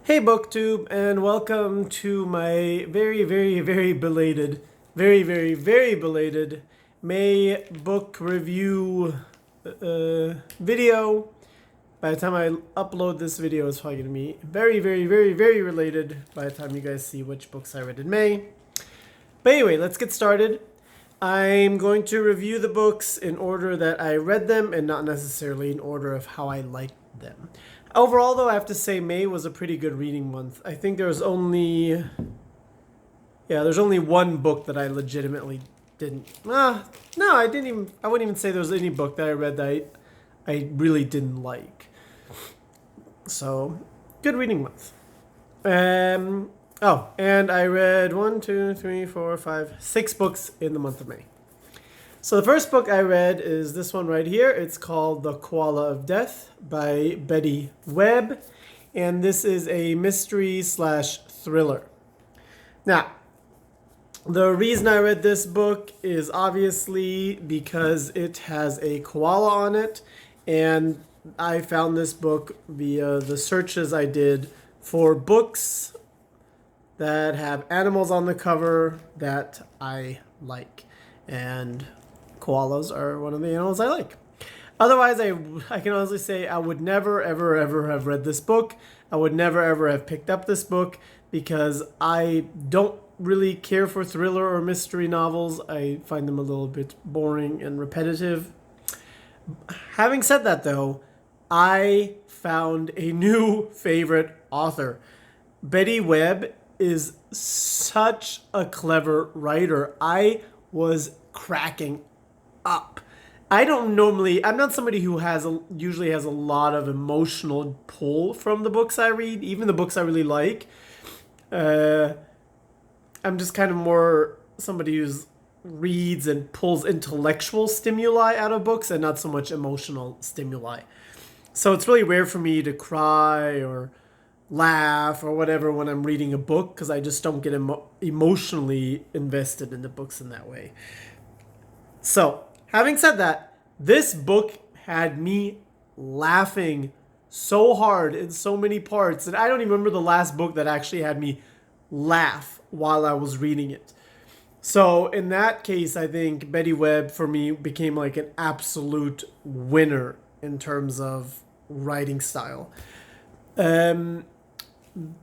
Hey BookTube, and welcome to my very belated, very belated May book review video. By the time I upload this video, it's probably going to be very related by the time you guys see which books I read in May. But anyway, let's get started. I'm going to review the books in order that I read them and not necessarily in order of how I liked them. Overall, though, I have to say May was a pretty good reading month. I think there's only one book that I legitimately didn't. No, I didn't even. I wouldn't even say there was any book that I read that I really didn't like. So, good reading month. And I read 6 books in the month of May. So the first book I read is this one right here. It's called The Koala of Death by Betty Webb. And this is a mystery/thriller. Now, the reason I read this book is obviously because it has a koala on it. And I found this book via the searches I did for books that have animals on the cover that I like. And koalas are one of the animals I like. Otherwise, I can honestly say I would never, ever have read this book. I would never, ever have picked up this book because I don't really care for thriller or mystery novels. I find them a little bit boring and repetitive. Having said that, though, I found a new favorite author. Betty Webb is such a clever writer. I was cracking up. I'm not somebody who usually has a lot of emotional pull from the books I read, even the books I really like. I'm just kind of more somebody who reads and pulls intellectual stimuli out of books and not so much emotional stimuli. So it's really rare for me to cry or laugh or whatever when I'm reading a book because I just don't get emotionally invested in the books in that way. So, having said that, this book had me laughing so hard in so many parts, and I don't even remember the last book that actually had me laugh while I was reading it. So, in that case, I think Betty Webb for me became like an absolute winner in terms of writing style.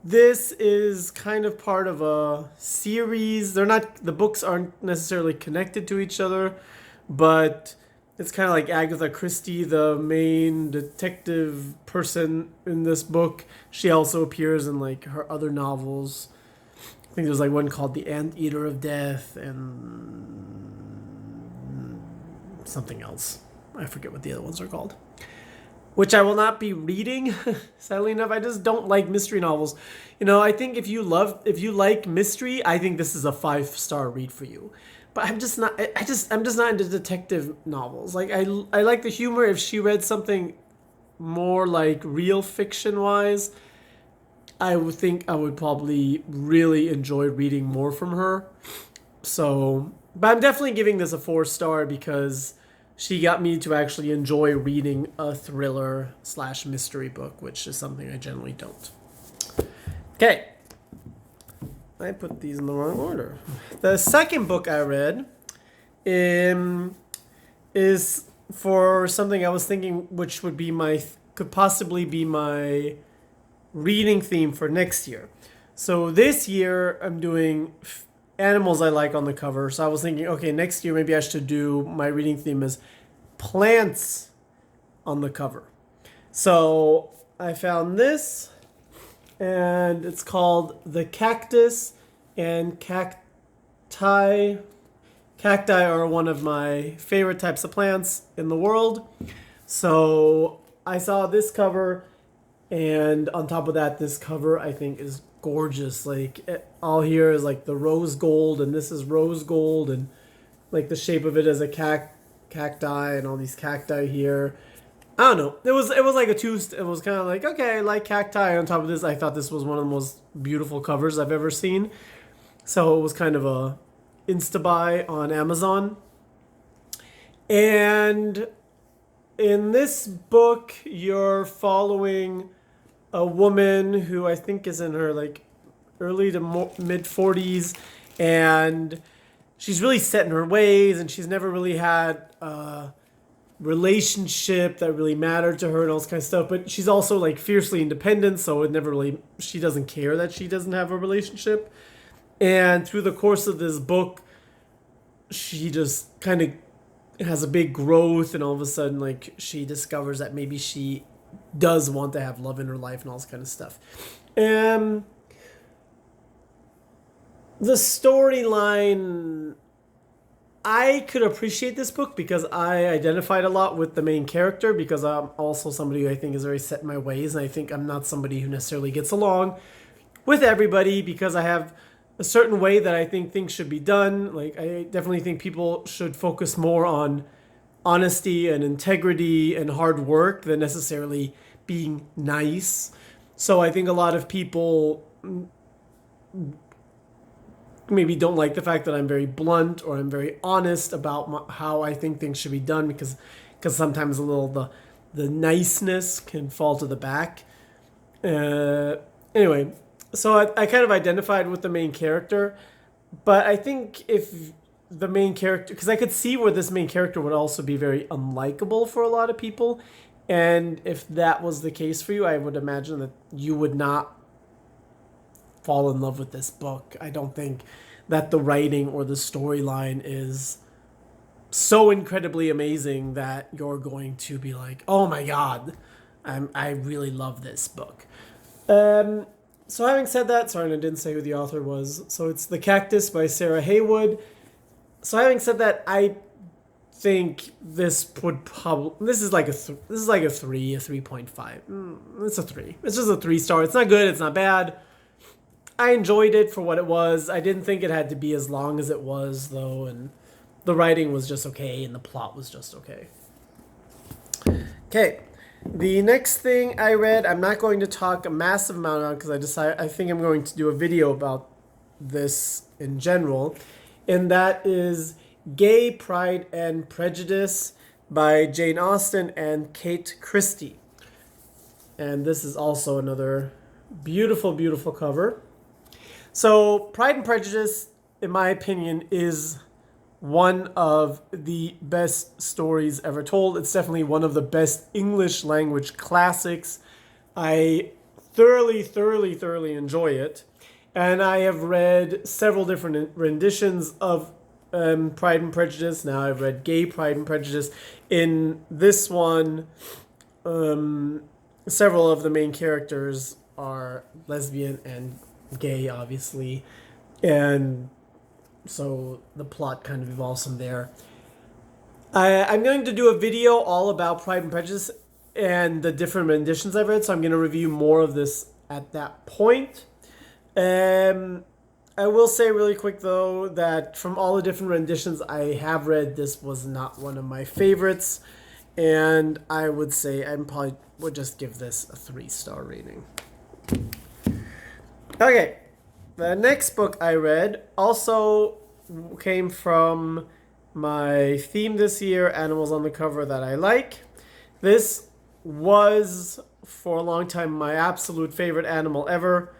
This is kind of part of a series. The books aren't necessarily connected to each other, but it's kind of like Agatha Christie, the main detective person in this book. She also appears in like her other novels. I think there's like one called The Anteater of Death and something else. I forget what the other ones are called. Which I will not be reading, sadly enough. I just don't like mystery novels. I think if you like mystery, I think this is a 5-star read for you. But I'm just not into detective novels. Like I like the humor. If she read something more like real fiction wise, I would think I would probably really enjoy reading more from her. So, but I'm definitely giving this a 4-star because she got me to actually enjoy reading a thriller/mystery book, which is something I generally don't. Okay. I put these in the wrong order. The second book I read is for something I was thinking which could possibly be my reading theme for next year. So this year I'm doing animals I like on the cover. So I was thinking, okay, next year maybe I should do my reading theme as plants on the cover. So I found this, and it's called The Cactus and Cacti. Cacti are one of my favorite types of plants in the world. So I saw this cover, and on top of that, this cover I think is gorgeous. Like all here is like the rose gold, and this is rose gold, and like the shape of it as a cacti, and all these cacti here. I don't know. It was like it was kind of like, okay, I like cacti. On top of this, I thought this was one of the most beautiful covers I've ever seen. So it was kind of a insta buy on Amazon. And in this book, you're following a woman who I think is in her like early to mid 40s, and she's really set in her ways, and she's never really had a relationship that really mattered to her and all this kind of stuff. But she's also like fiercely independent, so it never really, she doesn't care that she doesn't have a relationship. And through the course of this book, she just kind of has a big growth, and all of a sudden like she discovers that maybe she does want to have love in her life and all this kind of stuff. And the storyline, I could appreciate this book because I identified a lot with the main character, because I'm also somebody who I think is very set in my ways, and I think I'm not somebody who necessarily gets along with everybody because I have a certain way that I think things should be done. Like, I definitely think people should focus more on honesty and integrity and hard work than necessarily being nice. So I think a lot of people maybe don't like the fact that I'm very blunt or I'm very honest about how I think things should be done, because sometimes a little the niceness can fall to the back. Anyway, so I kind of identified with the main character, but I think if the main character, because I could see where this main character would also be very unlikable for a lot of people, and if that was the case for you, I would imagine that you would not fall in love with this book. I don't think that the writing or the storyline is so incredibly amazing that you're going to be like, oh my god, I really love this book. So having said that, sorry, I didn't say who the author was. So it's The Cactus by Sarah Haywood. So having said that, I think this would probably, this is like a 3, a 3.5. It's a 3. It's just a 3-star. It's not good. It's not bad. I enjoyed it for what it was. I didn't think it had to be as long as it was, though, and the writing was just okay, and the plot was just okay. Okay, the next thing I read, I'm not going to talk a massive amount on because I think I'm going to do a video about this in general, and that is Gay, Pride, and Prejudice by Jane Austen and Kate Christie. And this is also another beautiful, beautiful cover. So Pride and Prejudice, in my opinion, is one of the best stories ever told. It's definitely one of the best English language classics. I thoroughly, thoroughly, thoroughly enjoy it. And I have read several different renditions of Pride and Prejudice. Now I've read Gay, Pride and Prejudice. In this one, several of the main characters are lesbian and gay, obviously. And so the plot kind of evolves from there. I'm going to do a video all about Pride and Prejudice and the different renditions I've read, so I'm going to review more of this at that point. I will say really quick, though, that from all the different renditions I have read, this was not one of my favorites, and I would say I probably would just give this a 3-star rating. Okay, the next book I read also came from my theme this year, Animals on the Cover That I Like. This was, for a long time, my absolute favorite animal ever,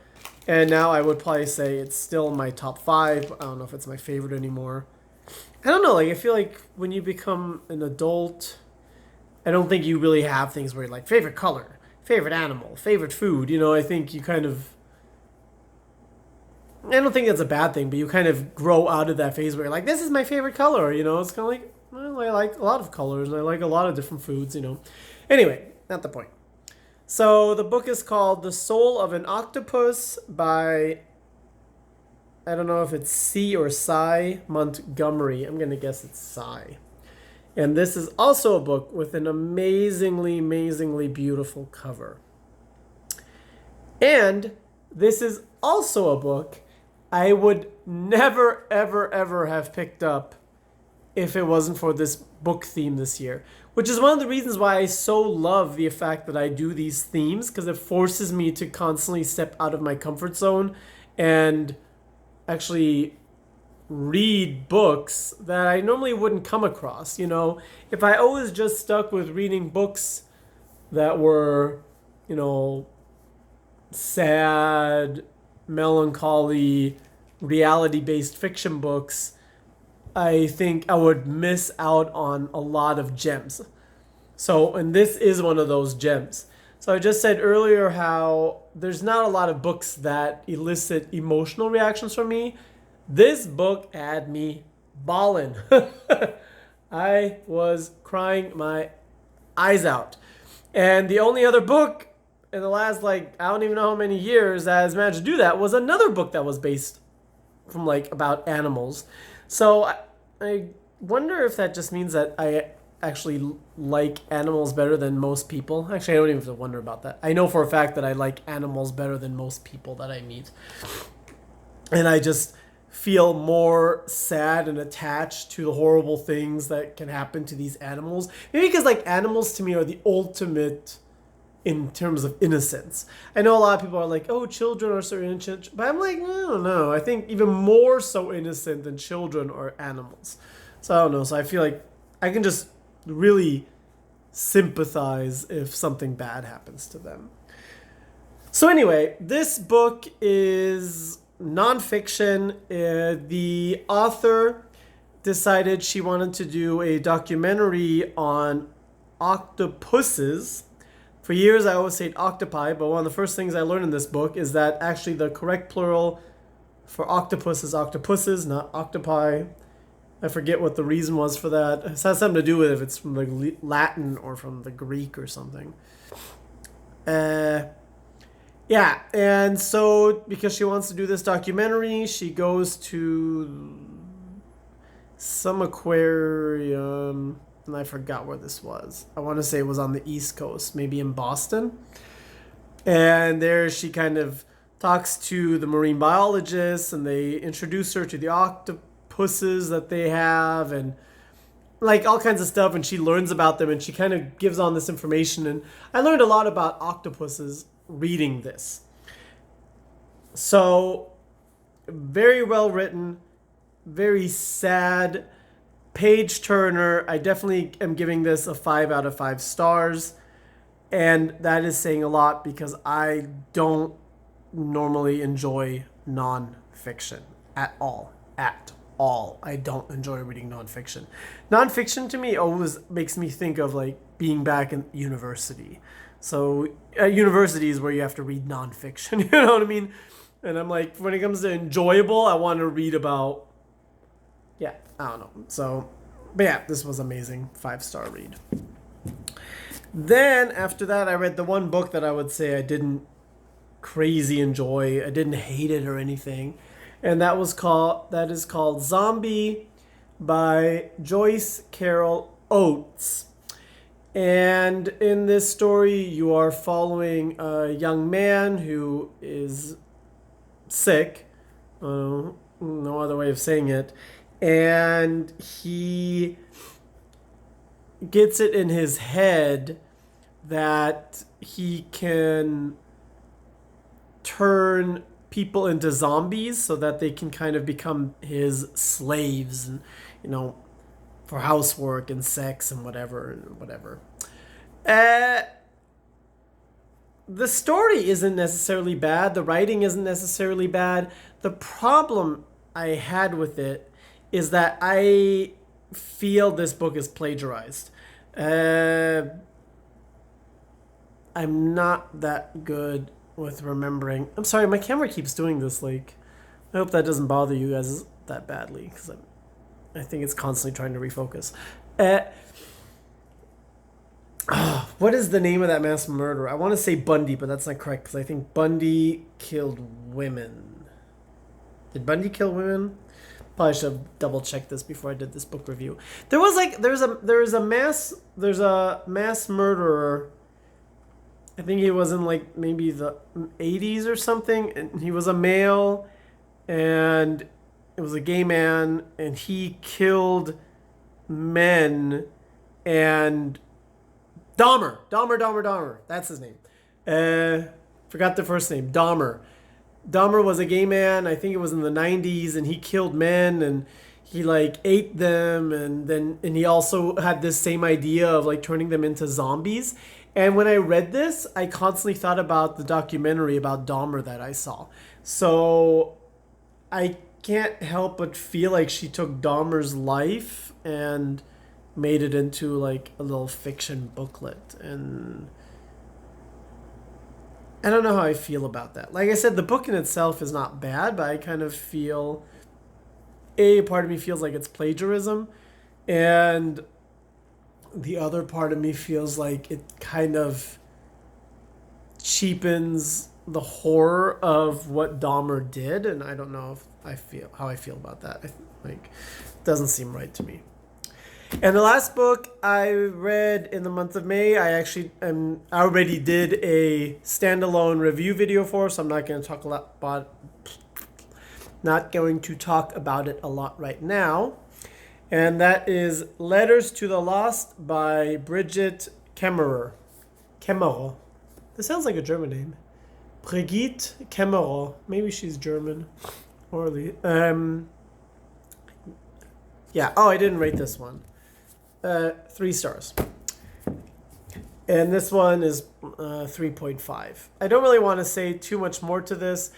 and now I would probably say it's still in my top 5. I don't know if it's my favorite anymore. I don't know, like, I feel like when you become an adult, I don't think you really have things where you're like, favorite color, favorite animal, favorite food. You know, I think you kind of, I don't think that's a bad thing, but you kind of grow out of that phase where you're like, this is my favorite color, you know? It's kind of like, well, I like a lot of colors, and I like a lot of different foods, you know? Anyway, not the point. So the book is called The Soul of an Octopus by, I don't know if it's C or Cy Montgomery. I'm going to guess it's Cy. And this is also a book with an amazingly, amazingly beautiful cover. And this is also a book I would never, ever, ever have picked up if it wasn't for this book theme this year, which is one of the reasons why I so love the fact that I do these themes, because it forces me to constantly step out of my comfort zone and actually read books that I normally wouldn't come across. You know, if I always just stuck with reading books that were, you know, sad, melancholy, reality-based fiction books, I think I would miss out on a lot of gems. So, and this is one of those gems. So I just said earlier how there's not a lot of books that elicit emotional reactions from me. This book had me bawling. I was crying my eyes out. And the only other book in the last, like, I don't even know how many years that has managed to do that was another book that was based from, like, about animals. So I wonder if that just means that I actually like animals better than most people. Actually, I don't even have to wonder about that. I know for a fact that I like animals better than most people that I meet. And I just feel more sad and attached to the horrible things that can happen to these animals. Maybe because, like, animals to me are the ultimate in terms of innocence. I know a lot of people are like, oh, children are so innocent. But I'm like, I don't know. I think even more so innocent than children are animals. So I don't know. So I feel like I can just really sympathize if something bad happens to them. So anyway, this book is nonfiction. The author decided she wanted to do a documentary on octopuses. For years, I always said octopi, but one of the first things I learned in this book is that actually the correct plural for octopus is octopuses, not octopi. I forget what the reason was for that. It has something to do with if it's from the Latin or from the Greek or something. Yeah, and so because she wants to do this documentary, she goes to some aquarium, and I forgot where this was. I want to say it was on the East Coast, maybe in Boston. And there she kind of talks to the marine biologists, and they introduce her to the octopuses that they have, and like all kinds of stuff, and she learns about them, and she kind of gives on this information. And I learned a lot about octopuses reading this. So very well written, very sad, page turner. I definitely am giving this a 5 out of 5 stars, and that is saying a lot because I don't normally enjoy nonfiction at all. I don't enjoy reading nonfiction. Nonfiction to me always makes me think of like being back in university. So at university is where you have to read nonfiction, you know what I mean? And I'm like, when it comes to enjoyable, I want to read about, yeah, I don't know. So, but yeah, this was amazing. 5-star read. Then after that, I read the one book that I would say I didn't crazy enjoy. I didn't hate it or anything. And that is called Zombie by Joyce Carol Oates. And in this story, you are following a young man who is sick. No other way of saying it. And he gets it in his head that he can turn people into zombies so that they can kind of become his slaves, and for housework and sex and whatever. The story isn't necessarily bad. The writing isn't necessarily bad. The problem I had with it is that I feel this book is plagiarized. I'm not that good with remembering. I'm sorry, my camera keeps doing this. Like, I hope that doesn't bother you guys that badly, because I think it's constantly trying to refocus. What is the name of that mass murderer? I want to say Bundy, but that's not correct, because I think Bundy killed women. Did Bundy kill women? Probably should have double checked this before I did this book review. There's a mass murderer. I think he was in like maybe the 80s or something, and he was a male, and it was a gay man, and he killed men. And Dahmer, that's his name. Forgot the first name. Dahmer was a gay man. I think it was in the 90s, and he killed men, and he like ate them, and he also had this same idea of like turning them into zombies. And when I read this, I constantly thought about the documentary about Dahmer that I saw. So I can't help but feel like she took Dahmer's life and made it into like a little fiction booklet. And I don't know how I feel about that. Like I said, the book in itself is not bad, but I kind of feel part of me feels like it's plagiarism, and the other part of me feels like it kind of cheapens the horror of what Dahmer did, and I don't know if I feel how I feel about that. Like, it doesn't seem right to me. And the last book I read in the month of May, I already did a standalone review video for, so I'm not going to talk a lot about. Not going to talk about it a lot right now. And that is Letters to the Lost by Brigitte Kemmerer. Kemmerer. This sounds like a German name. Brigitte Kemmerer. Maybe she's German. Or yeah. Oh, I didn't rate this one. 3 stars. And this one is 3.5. I don't really want to say too much more to this.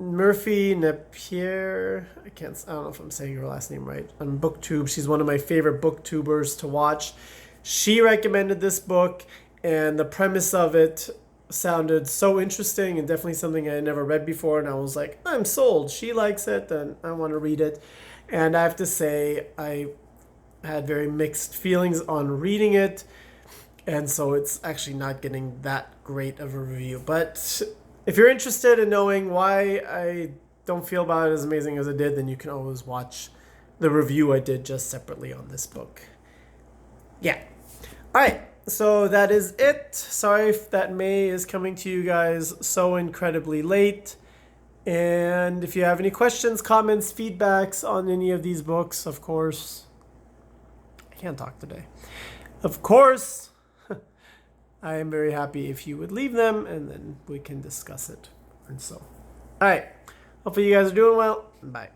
Murphy Napier, I don't know if I'm saying her last name right, on BookTube. She's one of my favorite booktubers to watch. She recommended this book, and the premise of it sounded so interesting and definitely something I had never read before, and I was like, I'm sold. She likes it, and I want to read it. And I have to say, I had very mixed feelings on reading it, and so it's actually not getting that great of a review. But if you're interested in knowing why I don't feel about it as amazing as I did, then you can always watch the review I did just separately on this book. Yeah. All right. So that is it. Sorry if that May is coming to you guys so incredibly late. And if you have any questions, comments, feedbacks on any of these books, of course. I can't talk today. Of course. I am very happy if you would leave them, and then we can discuss it. And so, all right. Hopefully you guys are doing well. Bye.